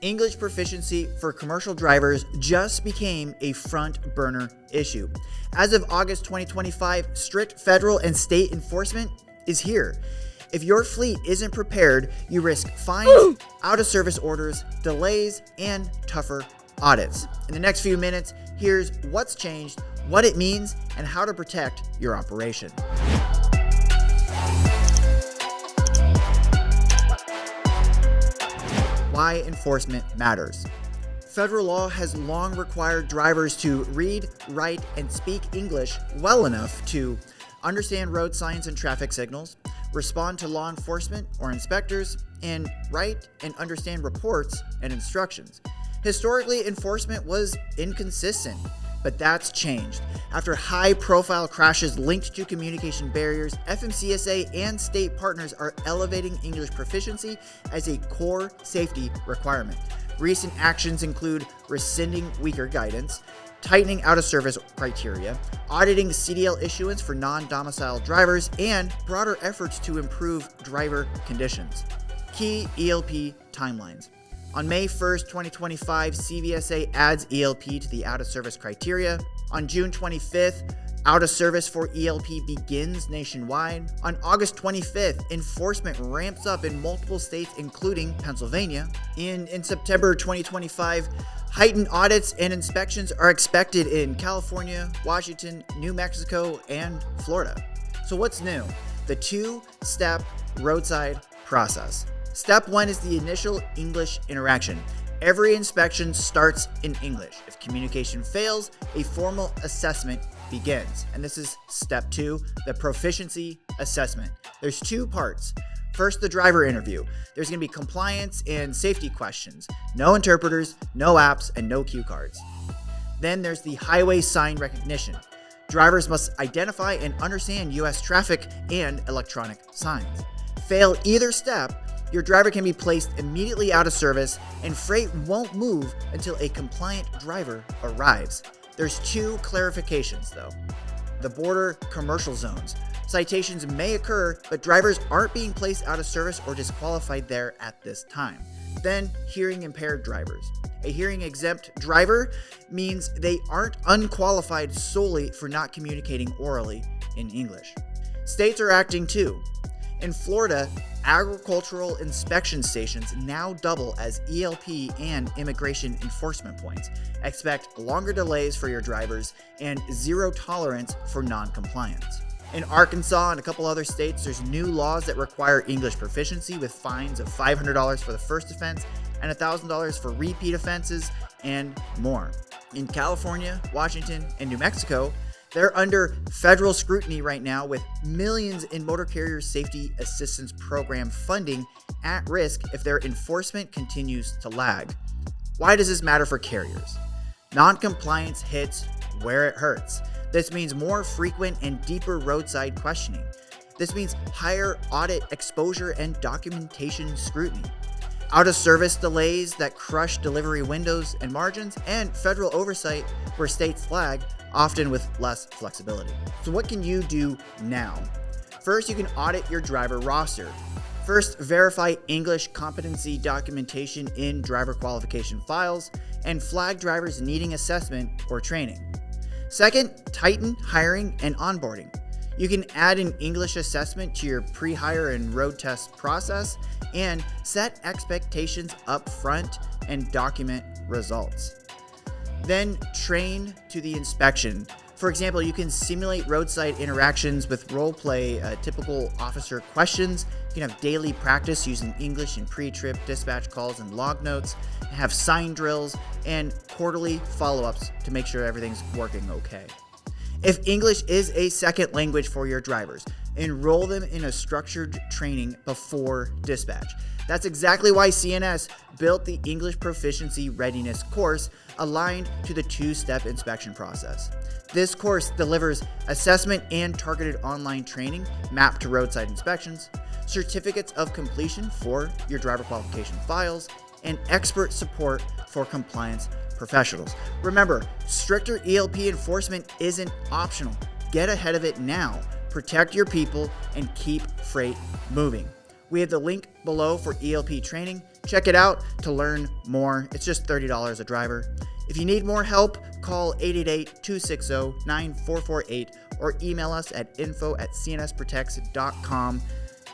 English proficiency for commercial drivers just became a front burner issue. As of August 2025, strict federal and state enforcement is here. If your fleet isn't prepared, you risk fines, out-of-service orders, delays, and tougher audits. In the next few minutes, here's what's changed, what it means, and how to protect your operation. Why enforcement matters. Federal law has long required drivers to read, write, and speak English well enough to understand road signs and traffic signals, respond to law enforcement or inspectors, and write and understand reports and instructions. Historically, enforcement was inconsistent, but that's changed. After high-profile crashes linked to communication barriers, FMCSA and state partners are elevating English proficiency as a core safety requirement. Recent actions include rescinding weaker guidance, tightening out-of-service criteria, auditing CDL issuance for non-domiciled drivers, and broader efforts to improve driver conditions. Key ELP timelines. On May 1st, 2025, CVSA adds ELP to the out-of-service criteria. On June 25th, out-of-service for ELP begins nationwide. On August 25th, enforcement ramps up in multiple states, including Pennsylvania. In September 2025, heightened audits and inspections are expected in California, Washington, New Mexico, and Florida. So what's new? The two-step roadside process. Step 1 is the initial English interaction. Every inspection starts in English. If communication fails, a formal assessment begins. And this is step 2, the proficiency assessment. There's 2 parts. First, the driver interview. There's going to be compliance and safety questions. No interpreters, no apps, and no cue cards. Then there's the highway sign recognition. Drivers must identify and understand U.S. traffic and electronic signs. Fail either step, your driver can be placed immediately out of service, and freight won't move until a compliant driver arrives. There's 2 clarifications though. The border commercial zones. Citations may occur, but drivers aren't being placed out of service or disqualified there at this time. Then, hearing impaired drivers. A hearing exempt driver means they aren't unqualified solely for not communicating orally in English. States are acting too. In Florida, agricultural inspection stations now double as ELP and immigration enforcement points. Expect longer delays for your drivers and zero tolerance for non-compliance. In Arkansas and a couple other states, there's new laws that require English proficiency with fines of $500 for the first offense and $1,000 for repeat offenses and more. In California, Washington, and New Mexico, they're under federal scrutiny right now with millions in motor carrier safety assistance program funding at risk if their enforcement continues to lag. Why does this matter for carriers? Non-compliance hits where it hurts. This means more frequent and deeper roadside questioning. This means higher audit exposure and documentation scrutiny. Out-of-service delays that crush delivery windows and margins, and federal oversight where states lag, often with less flexibility. So what can you do now? First, you can audit your driver roster. First, verify English competency documentation in driver qualification files and flag drivers needing assessment or training. Second, tighten hiring and onboarding. You can add an English assessment to your pre-hire and road test process and set expectations up front and document results. Then train to the inspection. For example, you can simulate roadside interactions with role play, typical officer questions. You can have daily practice using English in pre-trip dispatch calls and log notes, have sign drills, and quarterly follow-ups to make sure everything's working okay. If English is a second language for your drivers, enroll them in a structured training before dispatch. That's exactly why CNS built the English Proficiency Readiness course aligned to the 2-step inspection process. This course delivers assessment and targeted online training mapped to roadside inspections, certificates of completion for your driver qualification files, and expert support for compliance professionals. Remember, stricter ELP enforcement isn't optional. Get ahead of it now. Protect your people and keep freight moving. We have the link below for ELP training. Check it out to learn more. It's just $30 a driver. If you need more help, call 888-260-9448 or email us at info@cnsprotects.com.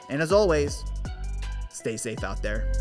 And as always, stay safe out there.